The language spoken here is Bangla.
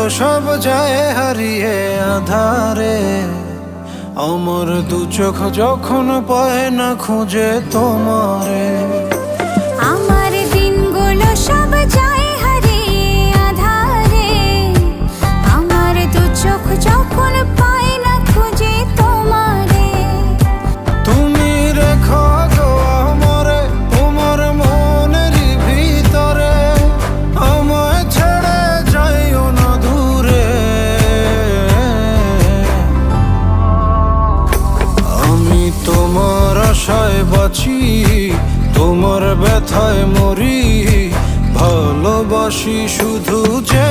সব যায় হারিয়ে আধারে। আমার দু চোখ যখন পায় না খুঁজে তোমারে। আমার দিনগুলো সব যায় হারিয়ে আঁধারে। আমার দু চোখ যখন পায় না খুঁজে তোমারে। তুমি রেখো গো আমারে তোমার মনেরই ভিতরে, আমায় ছেড়ে যাইও না দূরে। আমি তোমার আশায় বাঁচি, তোমার ব্যথায় মরি, ভালোবাসি শুধু যে